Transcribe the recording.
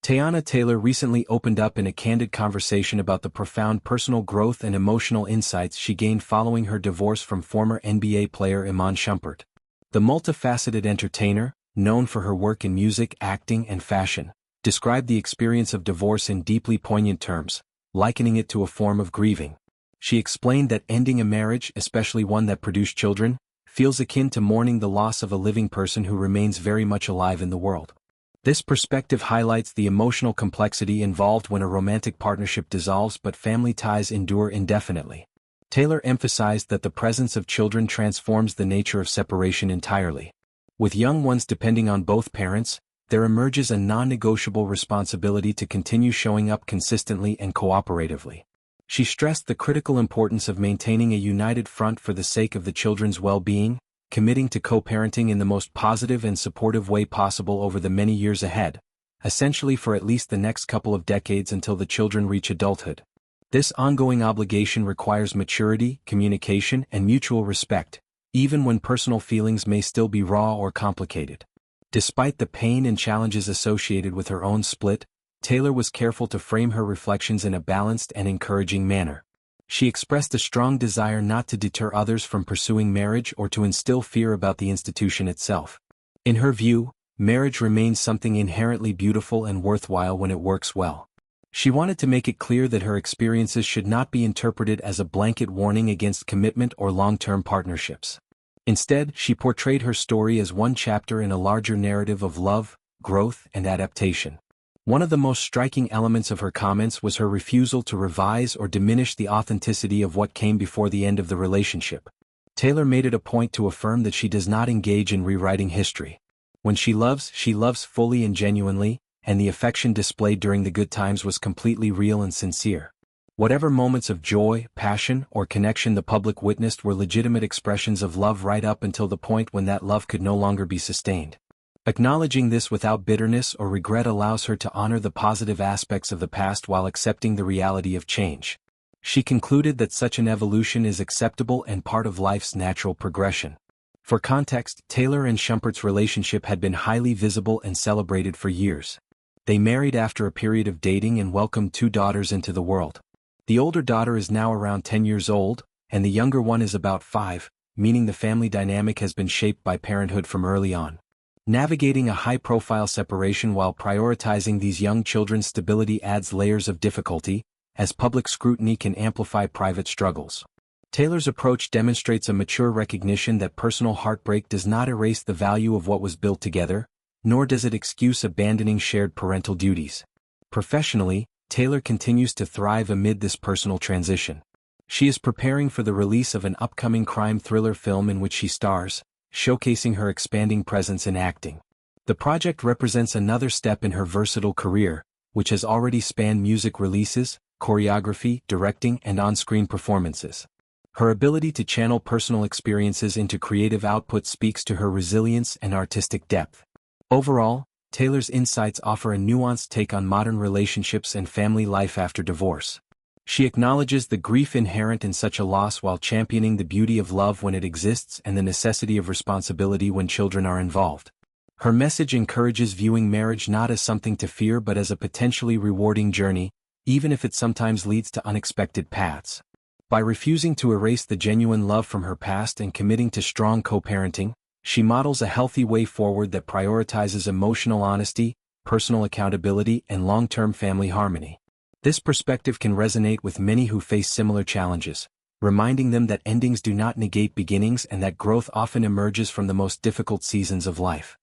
Teyana Taylor recently opened up in a candid conversation about the profound personal growth and emotional insights she gained following her divorce from former NBA player Iman Shumpert. The multifaceted entertainer, known for her work in music, acting, and fashion, described the experience of divorce in deeply poignant terms, likening it to a form of grieving. She explained that ending a marriage, especially one that produced children, feels akin to mourning the loss of a living person who remains very much alive in the world. This perspective highlights the emotional complexity involved when a romantic partnership dissolves but family ties endure indefinitely. Taylor emphasized that the presence of children transforms the nature of separation entirely. With young ones depending on both parents, there emerges a non-negotiable responsibility to continue showing up consistently and cooperatively. She stressed the critical importance of maintaining a united front for the sake of the children's well-being, committing to co-parenting in the most positive and supportive way possible over the many years ahead, essentially for at least the next couple of decades until the children reach adulthood. This ongoing obligation requires maturity, communication, and mutual respect, even when personal feelings may still be raw or complicated. Despite the pain and challenges associated with her own split, Taylor was careful to frame her reflections in a balanced and encouraging manner. She expressed a strong desire not to deter others from pursuing marriage or to instill fear about the institution itself. In her view, marriage remains something inherently beautiful and worthwhile when it works well. She wanted to make it clear that her experiences should not be interpreted as a blanket warning against commitment or long-term partnerships. Instead, she portrayed her story as one chapter in a larger narrative of love, growth, and adaptation. One of the most striking elements of her comments was her refusal to revise or diminish the authenticity of what came before the end of the relationship. Taylor made it a point to affirm that she does not engage in rewriting history. When she loves fully and genuinely, and the affection displayed during the good times was completely real and sincere. Whatever moments of joy, passion, or connection the public witnessed were legitimate expressions of love right up until the point when that love could no longer be sustained. Acknowledging this without bitterness or regret allows her to honor the positive aspects of the past while accepting the reality of change. She concluded that such an evolution is acceptable and part of life's natural progression. For context, Taylor and Shumpert's relationship had been highly visible and celebrated for years. They married after a period of dating and welcomed 2 daughters into the world. The older daughter is now around 10 years old, and the younger one is about 5, meaning the family dynamic has been shaped by parenthood from early on. Navigating a high-profile separation while prioritizing these young children's stability adds layers of difficulty, as public scrutiny can amplify private struggles. Taylor's approach demonstrates a mature recognition that personal heartbreak does not erase the value of what was built together, nor does it excuse abandoning shared parental duties. Professionally, Taylor continues to thrive amid this personal transition. She is preparing for the release of an upcoming crime thriller film in which she stars, showcasing her expanding presence in acting. The project represents another step in her versatile career, which has already spanned music releases, choreography, directing, and on-screen performances. Her ability to channel personal experiences into creative output speaks to her resilience and artistic depth. Overall, Taylor's insights offer a nuanced take on modern relationships and family life after divorce. She acknowledges the grief inherent in such a loss while championing the beauty of love when it exists and the necessity of responsibility when children are involved. Her message encourages viewing marriage not as something to fear but as a potentially rewarding journey, even if it sometimes leads to unexpected paths. By refusing to erase the genuine love from her past and committing to strong co-parenting, she models a healthy way forward that prioritizes emotional honesty, personal accountability, and long-term family harmony. This perspective can resonate with many who face similar challenges, reminding them that endings do not negate beginnings and that growth often emerges from the most difficult seasons of life.